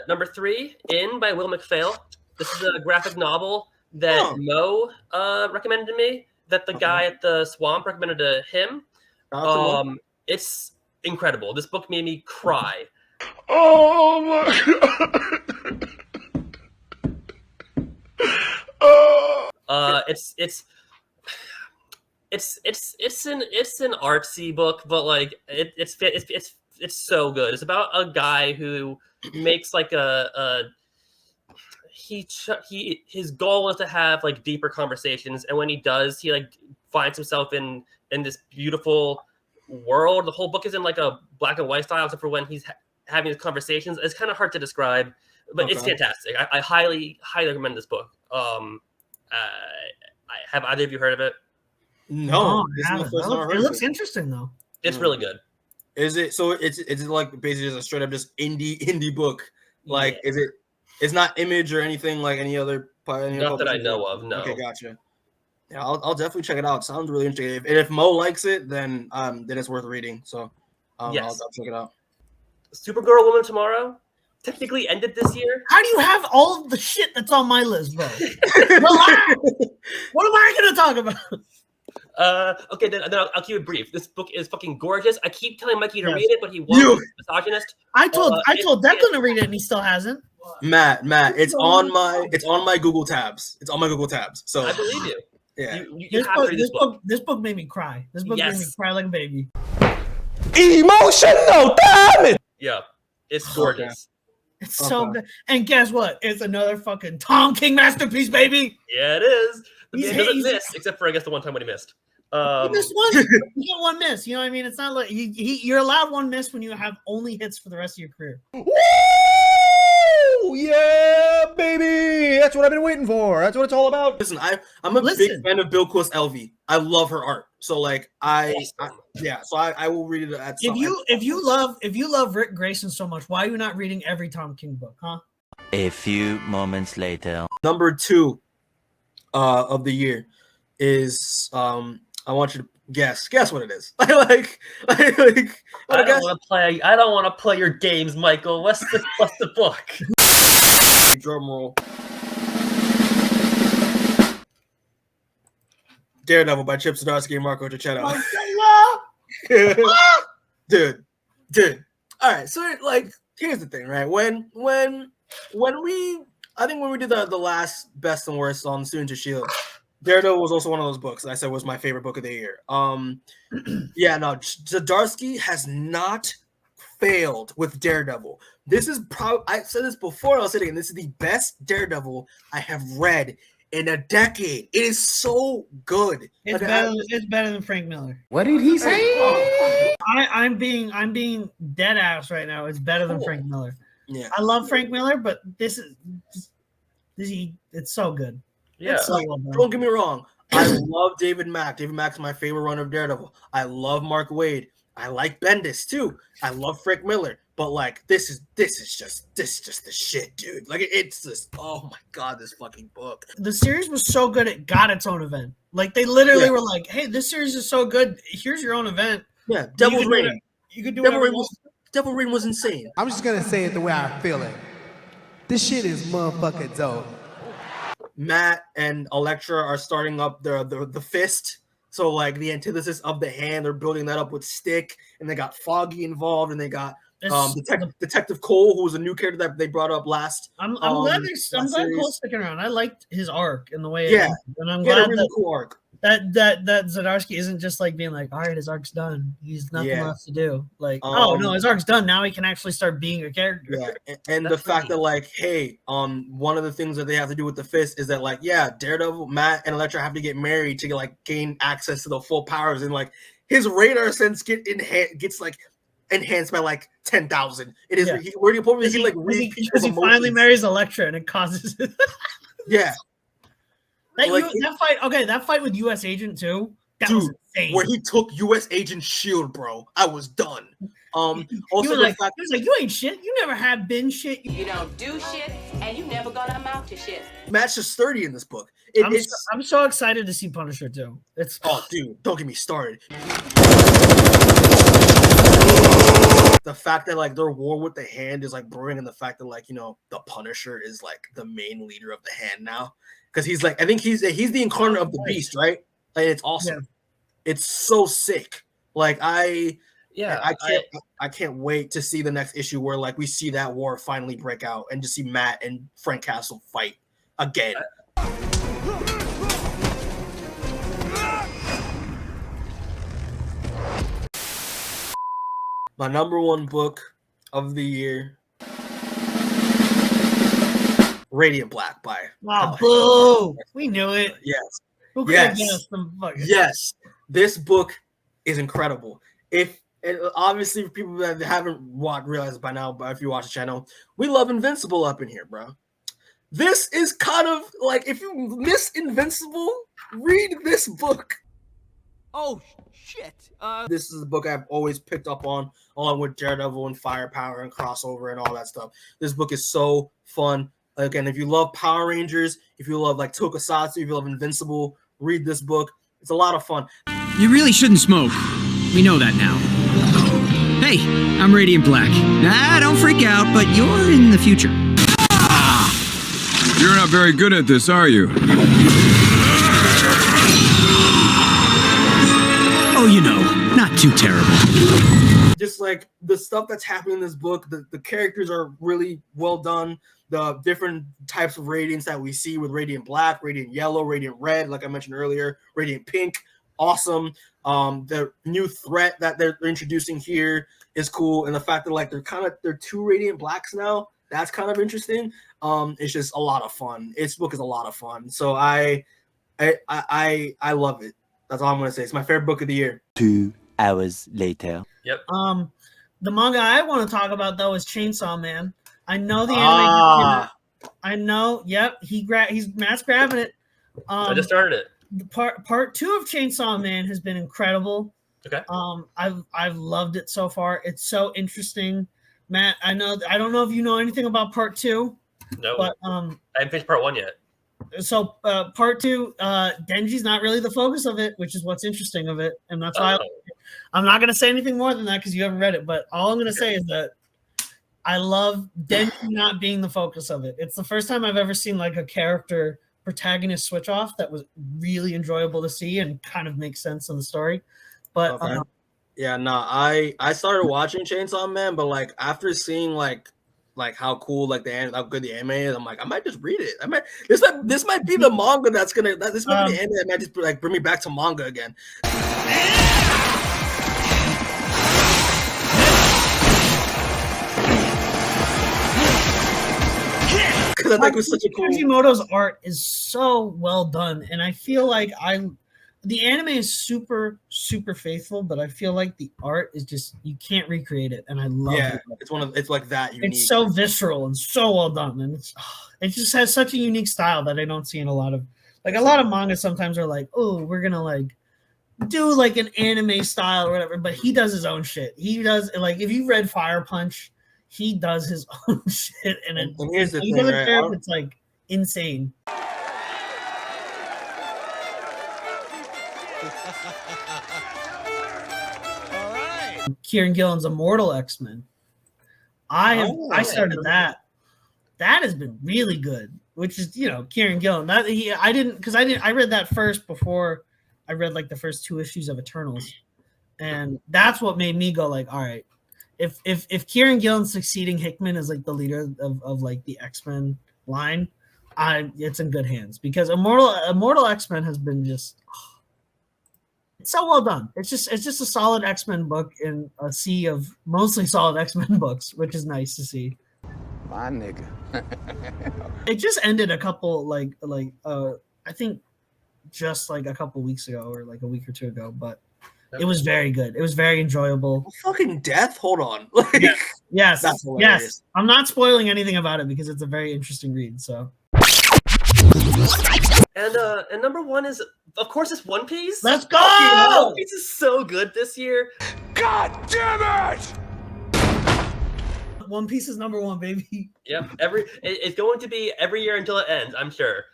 Number 3, In by Will McPhail. This is a graphic novel that Mo recommended to me, that the guy at the Swamp recommended to him. It's incredible. This book made me cry. Oh my god. It's an artsy book, but like it's so good. It's about a guy who makes like his goal is to have like deeper conversations, and when he does, he like finds himself in this beautiful world. The whole book is in like a black and white style, except for when he's having his conversations. It's kind of hard to describe, but it's fantastic. I highly recommend this book. Have either of you heard of it? No, it looks interesting though. It's really good. Is it so? It's like basically just a straight up just indie book. Like, is it? It's not Image or anything like any other part. Not that I know of. No. Okay, gotcha. Yeah, I'll definitely check it out. Sounds really interesting. If Mo likes it, then it's worth reading. So I'll check it out. Supergirl Woman Tomorrow technically ended this year. How do you have all of the shit that's on my list, bro? Relax. What am I going to talk about? Okay, then I'll keep it brief. This book is fucking gorgeous. I keep telling Mikey to read it, but he won't. Misogynist. I told Declan to read it, and he still hasn't. Matt, it's on my Google tabs. It's on my Google tabs. So I believe you. Yeah. This book made me cry. This book made me cry like a baby. Emotional damage. Yeah, it's gorgeous. It's so good. And guess what? It's another fucking Tom King masterpiece, baby. Yeah, it is. But he doesn't miss, except for I guess the one time when he missed. He missed one. You get one miss. You know what I mean? It's not like you're allowed one miss when you have only hits for the rest of your career. Woo! Yeah, baby. That's what I've been waiting for. That's what it's all about. Listen, I'm a big fan of Bill Quist Elvie. I love her art. So like I will read it at some if you love Rick Grayson so much, why are you not reading every Tom King book, huh? A few moments later. Number 2 of the year is I want you to guess what it is. I don't want to play your games, Michael. What's the book? Drum roll. Daredevil by Chip Zdarsky and Marco Cicchetto. Dude. All right, so like, here's the thing, right? When we did the last best and worst on Students of Shield, Daredevil was also one of those books that I said was my favorite book of the year. Zdarsky has not failed with Daredevil. This is I said this before I was sitting, and this is the best Daredevil I have read in a decade. It is so good. It's better than Frank Miller. What did he say? I'm being dead ass right now. It's better than Frank Miller. Yeah, I love Frank Miller, but it's so good. Yeah, so don't get me wrong. I love David Mack. David Mack's my favorite runner of Daredevil. I love Mark Waid. I like Bendis too. I love Frank Miller. But like this is just the shit, dude. Like it's just, oh my god, this fucking book. The series was so good it got its own event. Like they literally were like, "Hey, this series is so good. Here's your own event." Yeah, Devil's Reign. You could do Devil Reign was insane. I'm just gonna say it the way I feel it. This shit is motherfucking dope. Matt and Elektra are starting up the fist. So like the antithesis of the hand, they're building that up with Stick, and they got Foggy involved, and they got Detective Cole, who was a new character that they brought up last. I'm glad Cole's sticking around. I liked his arc in the way. And I'm glad really cool arc. That Zdarsky isn't just like being like, all right, his arc's done. He's nothing left to do. Like, no, his arc's done. Now he can actually start being a character. Yeah, and the fact that like, hey, one of the things that they have to do with the fist is that like, Daredevil, Matt, and Elektra have to get married to like gain access to the full powers, and like his radar sense gets like enhanced by like 10,000. It is where do you because he finally marries Elektra and it causes it. Yeah. That fight with US Agent too. That was insane. Where he took US Agent Shield, bro. I was done. Also he was like, you ain't shit. You never have been shit. You don't do shit, and you never gonna amount to shit. Matt's just 30 in this book. I'm so excited to see Punisher too. Dude, don't get me started. the fact that like their war with the Hand is like brewing, and the fact that like, you know, the Punisher is like the main leader of the Hand now, because he's like, I think he's the incarnate of the Beast, right? Like, it's awesome. Yeah. It's so sick. Like I can't wait to see the next issue where like we see that war finally break out and just see Matt and Frank Castle fight again. My number one book of the year, Radiant Black by. Wow, boo! We knew it. Yes. Who could have guessed them? Yes. This book is incredible. Obviously, for people that haven't realized by now, but if you watch the channel, we love Invincible up in here, bro. This is kind of like, if you miss Invincible, read this book. Oh shit! This is a book I've always picked up on, along with Daredevil and Firepower and Crossover and all that stuff. This book is so fun. Again, if you love Power Rangers, if you love like Tokusatsu, if you love Invincible, read this book. It's a lot of fun. You really shouldn't smoke. We know that now. Hey, I'm Radiant Black. Nah, don't freak out, but you're in the future. You're not very good at this, are you? Oh, you know, not too terrible. Just like the stuff that's happening in this book, the characters are really well done. The different types of radiance that we see with Radiant Black, Radiant Yellow, Radiant Red, like I mentioned earlier, Radiant Pink, awesome. The new threat that they're introducing here is cool, and the fact that like they're two Radiant Blacks now, that's kind of interesting. It's just a lot of fun. This book is a lot of fun, so I love it. That's all I'm gonna say. It's my favorite book of the year. 2 hours later. Yep. The manga I want to talk about though is Chainsaw Man. I know the anime. I know. Yep. Matt's grabbing it. I just started it. The part 2 of Chainsaw Man has been incredible. Okay. I've loved it so far. It's so interesting. Matt, I don't know if you know anything about part 2. No. But I haven't finished part 1 yet. So part 2, Denji's not really the focus of it, which is what's interesting of it, and that's why I'm not going to say anything more than that because you haven't read it. But all I'm going to say is that I love Denji not being the focus of it. It's the first time I've ever seen like a character protagonist switch off that was really enjoyable to see and kind of makes sense in the story. But yeah, no, I started watching Chainsaw Man, but like after seeing like how cool how good the anime is, I'm like, I might just read it. This might be the manga this might be the anime that might just like bring me back to manga again. Because I think it was such a cool. Fujimoto's art is so well done, and I feel like the anime is super, super faithful, but I feel like the art is just you can't recreate it, and I love it. It's like that unique. It's so visceral and so well done, and it just has such a unique style that I don't see in a lot of manga. Sometimes are like, oh, we're gonna like do like an anime style or whatever, but he does his own shit. He does like if you read Fire Punch, he does his own shit, and here's the thing, right? It's like insane. Kieran Gillen's Immortal X-Men. I started that. That has been really good, which is Kieran Gillen. I read that first before I read like the first 2 issues of Eternals, and that's what made me go like, all right, if Kieran Gillen's succeeding Hickman as like the leader of like the X-Men line, it's in good hands because Immortal X-Men has been just. It's so well done. It's just a solid X-Men book in a sea of mostly solid X-Men books, which is nice to see. My nigga. It just ended a couple I think just like a couple weeks ago or like a week or 2 ago, but it was very good. It was very enjoyable. Fucking death. Hold on. Yes. I'm not spoiling anything about it because it's a very interesting read. So. And number 1 is, of course, it's One Piece. Let's go! One Piece is so good this year. God damn it! One Piece is number 1, baby. Yep. It's going to be every year until it ends, I'm sure.